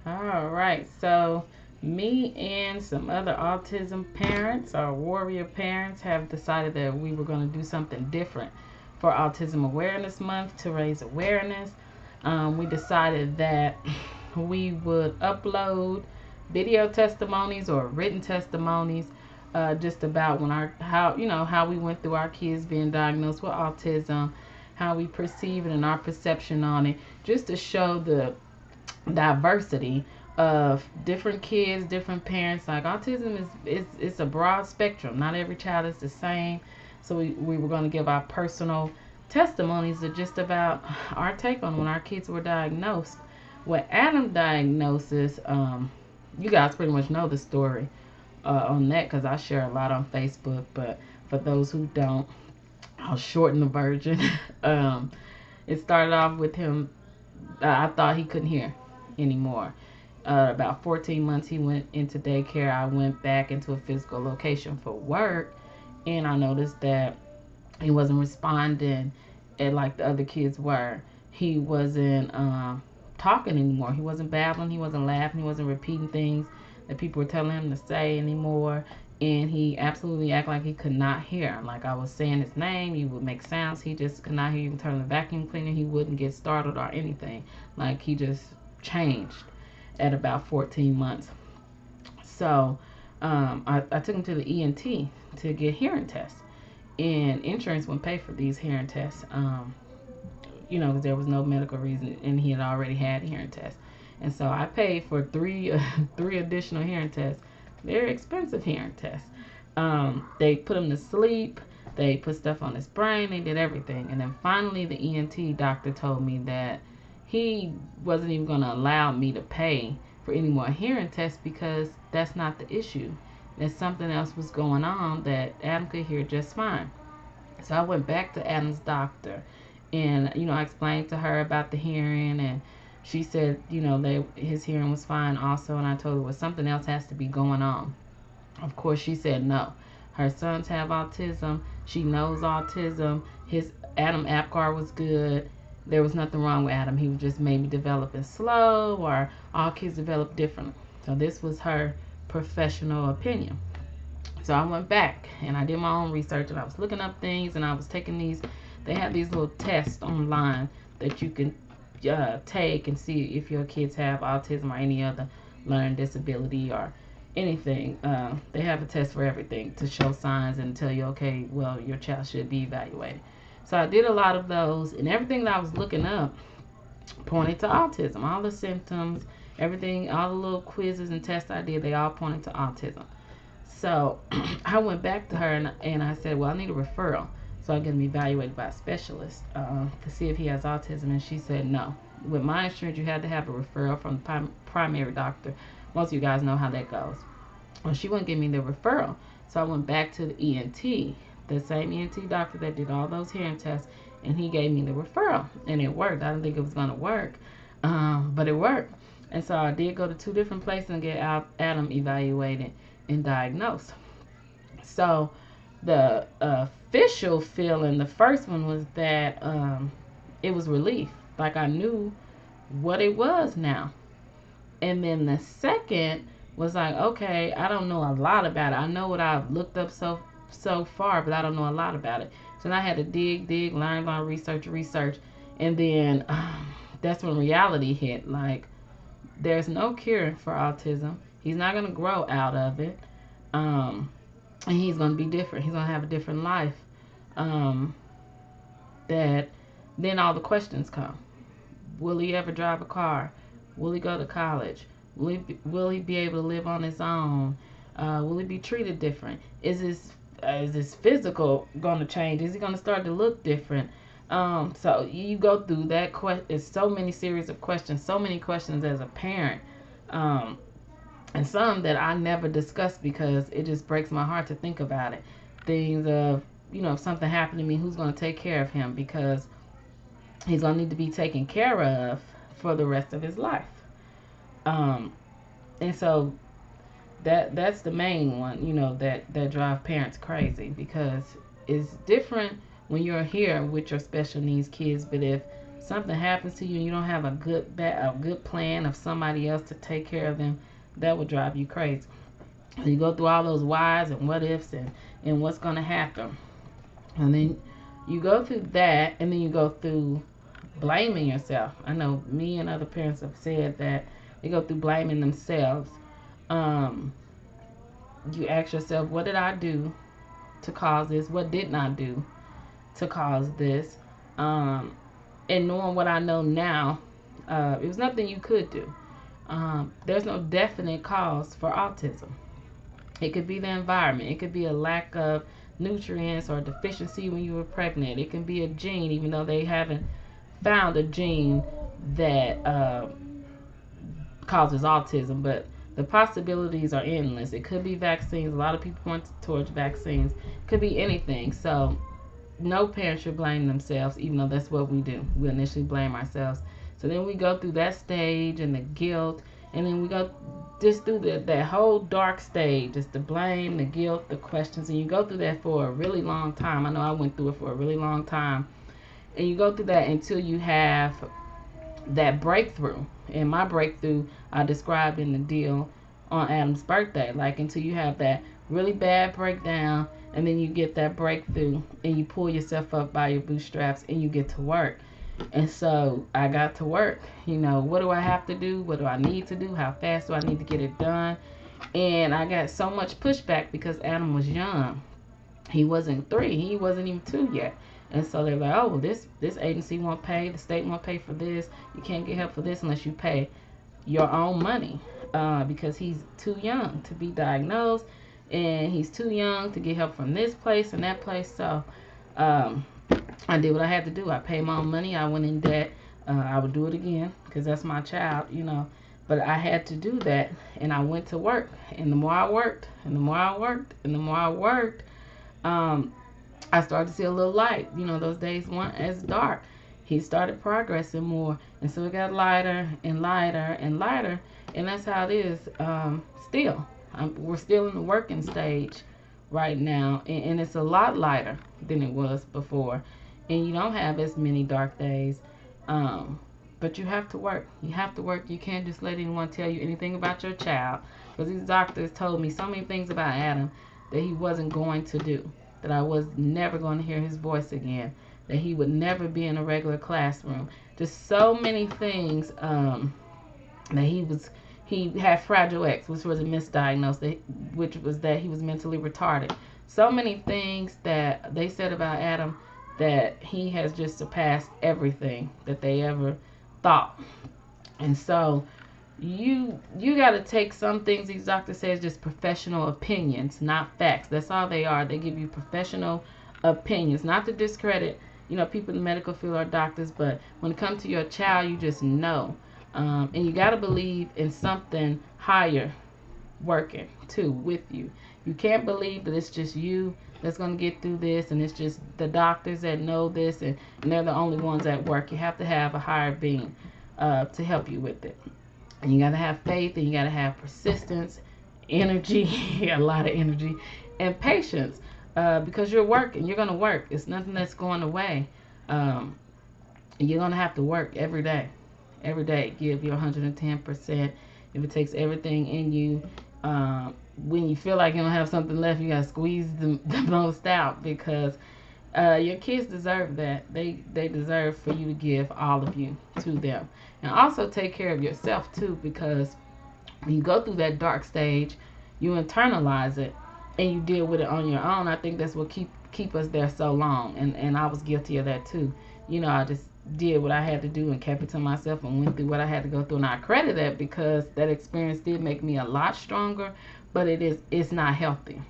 All right, so me and some other autism parents or warrior parents have decided that we were going to do something different for Autism Awareness Month to raise awareness. We decided that we would upload video testimonies or written testimonies just about when our how we went through our kids being diagnosed with autism, how we perceive it and our perception on it, just to show the diversity of different kids, different parents. Like autism is it's a broad spectrum. Not every child is the same. So we were going to give our personal testimonies of just about our take on when our kids were diagnosed. With Adam diagnosis, you guys pretty much know the story on that because I share a lot on Facebook. But for those who don't, I'll shorten the version. It started off with him. I thought he couldn't hear anymore. About 14 months, he went into daycare. I went back into a physical location for work, and I noticed that he wasn't responding like the other kids were. He wasn't talking anymore. He wasn't babbling. He wasn't laughing. He wasn't repeating things that people were telling him to say anymore. And he absolutely acted like he could not hear. Like I was saying his name, he would make sounds. He just could not hear. You turn the vacuum cleaner, he wouldn't get startled or anything. Like he just changed at about 14 months. So I took him to the ENT to get hearing tests, and insurance wouldn't pay for these hearing tests. Because there was no medical reason, and he had already had a hearing test. And so I paid for three additional hearing tests. Very expensive hearing tests. They put him to sleep. They put stuff on his brain. They did everything. And then finally, the ENT doctor told me that he wasn't even going to allow me to pay for any more hearing tests because that's not the issue. That something else was going on that Adam could hear just fine. So I went back to Adam's doctor, and I explained to her about the hearing, and she said his hearing was fine also, and I told her, well, something else has to be going on. Of course, she said no. Her sons have autism. She knows autism. His Adam APGAR was good. There was nothing wrong with Adam. He was just maybe developing slow, or all kids develop differently. So this was her professional opinion. So I went back and I did my own research, and I was looking up things, and I was taking these. They have these little tests online that you can take and see if your kids have autism or any other learning disability or anything. They have a test for everything to show signs and tell you, okay, well, your child should be evaluated. So I did a lot of those, and everything that I was looking up pointed to autism. All the symptoms, everything, all the little quizzes and tests I did, they all pointed to autism. So I went back to her, and I said, well, I need a referral so I can be evaluated by a specialist to see if he has autism. And she said no. With my insurance, you had to have a referral from the primary doctor. Most of you guys know how that goes. Well, she wouldn't give me the referral. So I went back to the ENT, the same ENT doctor that did all those hearing tests, and he gave me the referral. And it worked. I didn't think it was going to work, but it worked. And so I did go to two different places and get Adam evaluated and diagnosed. So the official feeling, the first one was that it was relief. Like I knew what it was now. And then the second was like, okay, I don't know a lot about it. I know what I've looked up so far, but I don't know a lot about it. So then I had to dig, learn, research. And then that's when reality hit. Like, there's no cure for autism. He's not going to grow out of it. And he's going to be different. He's going to have a different life. That then all the questions come. Will he ever drive a car? Will he go to college? Will he be able to live on his own? Will he be treated different? Is his physical going to change? Is he going to start to look different? So you go through that it's so many series of questions, so many questions as a parent, and some that I never discussed because it just breaks my heart to think about it. Things of if something happened to me, who's going to take care of him, because he's going to need to be taken care of for the rest of his life. And so that's the main one, that drive parents crazy, because it's different when you're here with your special needs kids. But if something happens to you and you don't have a good plan of somebody else to take care of them, that would drive you crazy. And you go through all those whys and what ifs and what's going to happen. And then you go through that, and then you go through blaming yourself. I know me and other parents have said that they go through blaming themselves. Um, you ask yourself, what did I do to cause this? What didn't I do to cause this? And knowing what I know now, it was nothing you could do. There's no definite cause for autism. It could be the environment. It could be a lack of nutrients or deficiency when you were pregnant. It can be a gene, even though they haven't found a gene that causes autism. But the possibilities are endless. It could be vaccines. A lot of people point towards vaccines. It could be anything. So no parent should blame themselves, even though that's what we do. We initially blame ourselves. So then we go through that stage and the guilt, and then we go just through that whole dark stage. It's the blame, the guilt, the questions, and you go through that for a really long time. I know I went through it for a really long time. And you go through that until you have that breakthrough. And my breakthrough I described in the deal on Adam's birthday. Like until you have that really bad breakdown, and then you get that breakthrough and you pull yourself up by your bootstraps and you get to work. And so I got to work. What do I have to do? What do I need to do? How fast do I need to get it done? And I got so much pushback because Adam was young. He wasn't 3. He wasn't even 2 yet. And so they're like, oh, well, this agency won't pay. The state won't pay for this. You can't get help for this unless you pay your own money because he's too young to be diagnosed. And he's too young to get help from this place and that place. So I did what I had to do. I paid my own money. I went in debt. I would do it again because that's my child, But I had to do that, and I went to work. And the more I worked, and the more I worked, and the more I worked, I started to see a little light. Those days weren't as dark. He started progressing more, and so it got lighter and lighter and lighter. And that's how it is still. We're still in the working stage right now, and it's a lot lighter than it was before. And you don't have as many dark days, but you have to work. You have to work. You can't just let anyone tell you anything about your child, because these doctors told me so many things about Adam that he wasn't going to do, that I was never going to hear his voice again, that he would never be in a regular classroom. Just so many things that he had Fragile X, which was a misdiagnosis, which was that he was mentally retarded. So many things that they said about Adam that he has just surpassed everything that they ever thought. And so you got to take some things these doctors say is just professional opinions, not facts. That's all they are. They give you professional opinions, not to discredit people in the medical field are doctors, but when it comes to your child, you just know. And you got to believe in something higher working too with you. You can't believe that it's just you that's going to get through this, and it's just the doctors that know this, and they're the only ones at work. You have to have a higher being to help you with it. And you got to have faith, and you got to have persistence, energy, a lot of energy, and patience because you're working. You're going to work. It's nothing that's going away. You're going to have to work every day. Every day, give your 110%. If it takes everything in you, when you feel like you don't have something left, you got to squeeze the most out, because your kids deserve that. They deserve for you to give all of you to them. And also take care of yourself too, because when you go through that dark stage, you internalize it and you deal with it on your own. I think that's what keep us there so long. And I was guilty of that too. I just did what I had to do and kept it to myself and went through what I had to go through. And I credit that because that experience did make me a lot stronger, but it's not healthy.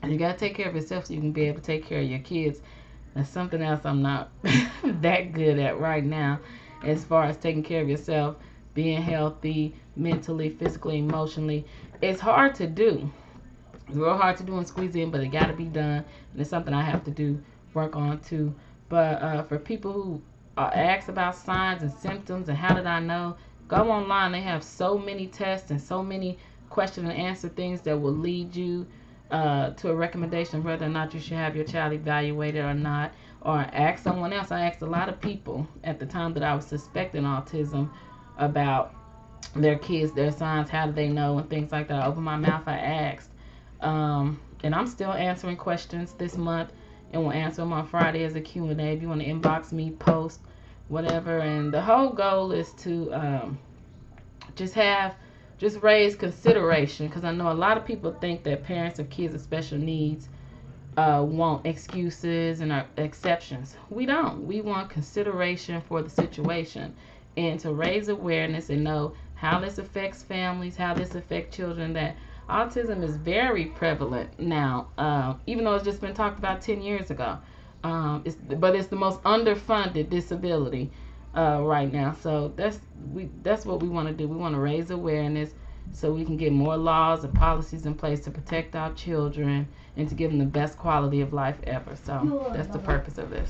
And you got to take care of yourself so you can be able to take care of your kids. That's something else I'm not that good at right now, as far as taking care of yourself, being healthy, mentally, physically, emotionally. It's hard to do. It's real hard to do and squeeze in, but it got to be done. And it's something I have to do, work on too. But for people who ask about signs and symptoms and how did I know, go online. They have so many tests and so many question and answer things that will lead you to a recommendation of whether or not you should have your child evaluated or not. or ask someone else. I asked a lot of people at the time that I was suspecting autism about their kids, their signs, how do they know, and things like that. I opened my mouth, I asked. And I'm still answering questions this month, and we'll answer them on Friday as a Q&A. If you want to inbox me, post, whatever. And the whole goal is to just have, just raise consideration, because I know a lot of people think that parents of kids with special needs want excuses and exceptions. We don't. We want consideration for the situation and to raise awareness and know how this affects families, how this affects children, that autism is very prevalent now, even though it's just been talked about 10 years ago. But it's the most underfunded disability right now. So that's what we want to do. We want to raise awareness so we can get more laws and policies in place to protect our children and to give them the best quality of life ever. So that's the purpose of this.